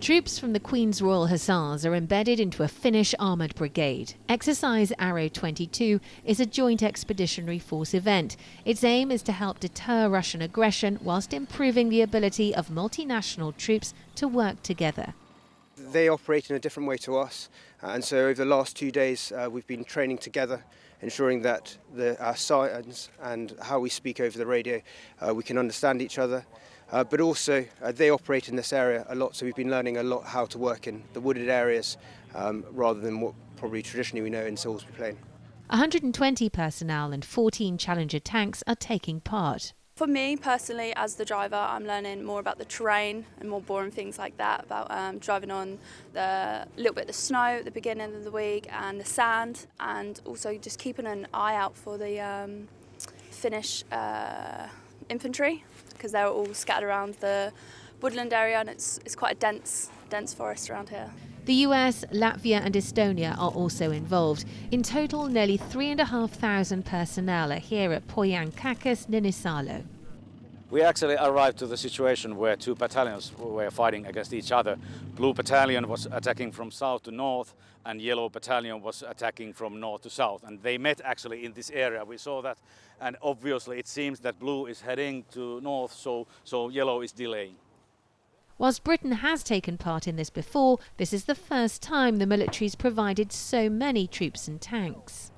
Troops from the Queen's Royal Hussars are embedded into a Finnish armoured brigade. Exercise Arrow 22 is a Joint Expeditionary Force event. Its aim is to help deter Russian aggression whilst improving the ability of multinational troops to work together. They operate in a different way to us, and so over the last 2 days we've been training together, ensuring that our signs and how we speak over the radio, we can understand each other. But also they operate in this area a lot, so we've been learning a lot how to work in the wooded areas rather than what probably traditionally we know in Salisbury Plain. 120 personnel and 14 Challenger tanks are taking part. For me personally, as the driver, I'm learning more about the terrain and more boring things like that, about driving on the little bit of the snow at the beginning of the week and the sand, and also just keeping an eye out for the Finnish infantry, because they're all scattered around the woodland area, and it's quite a dense forest around here. The US, Latvia and Estonia are also involved. In total, nearly 3,500 personnel are here at Pohjankakkas Ninisalo. We actually arrived to the situation where two battalions were fighting against each other. Blue Battalion was attacking from south to north, and Yellow Battalion was attacking from north to south. And they met actually in this area. We saw that, and obviously it seems that Blue is heading to north, so Yellow is delaying. Whilst Britain has taken part in this before, this is the first time the military's provided so many troops and tanks.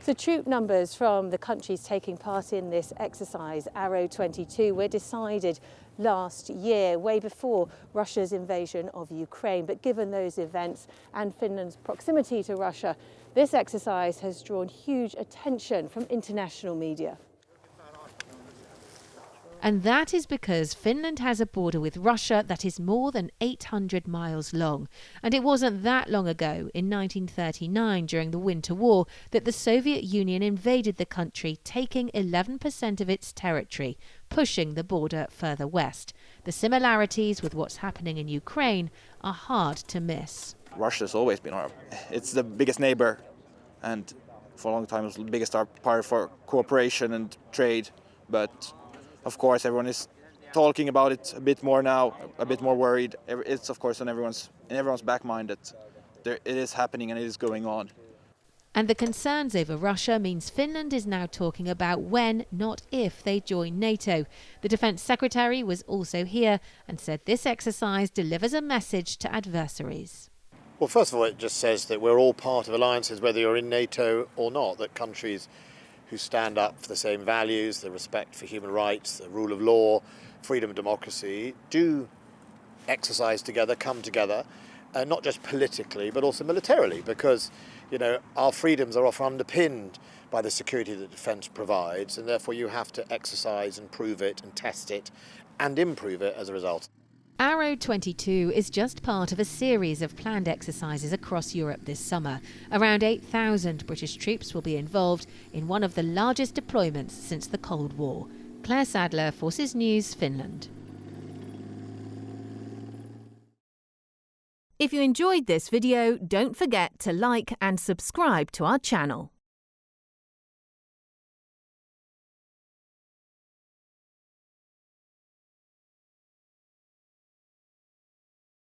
The troop numbers from the countries taking part in this exercise, Arrow 22, were decided last year, way before Russia's invasion of Ukraine. But given those events and Finland's proximity to Russia, this exercise has drawn huge attention from international media. And that is because Finland has a border with Russia that is more than 800 miles long. And it wasn't that long ago, in 1939, during the Winter War, that the Soviet Union invaded the country, taking 11% of its territory, pushing the border further west. The similarities with what's happening in Ukraine are hard to miss. Russia's always been it's the biggest neighbor, and for a long time it was the biggest partner for cooperation and trade, but of course, everyone is talking about it a bit more now, a bit more worried. It's of course in everyone's back mind that it is happening and it is going on. And the concerns over Russia means Finland is now talking about when, not if, they join NATO. The Defence Secretary was also here and said this exercise delivers a message to adversaries. Well, first of all, it just says that we're all part of alliances, whether you're in NATO or not, that countries who stand up for the same values, the respect for human rights, the rule of law, freedom and democracy, do exercise together, come together, not just politically, but also militarily, because, you know, our freedoms are often underpinned by the security that defence provides, and therefore you have to exercise and prove it and test it and improve it as a result. Arrow 22 is just part of a series of planned exercises across Europe this summer. Around 8,000 British troops will be involved in one of the largest deployments since the Cold War. Claire Sadler, Forces News, Finland. If you enjoyed this video, don't forget to like and subscribe to our channel.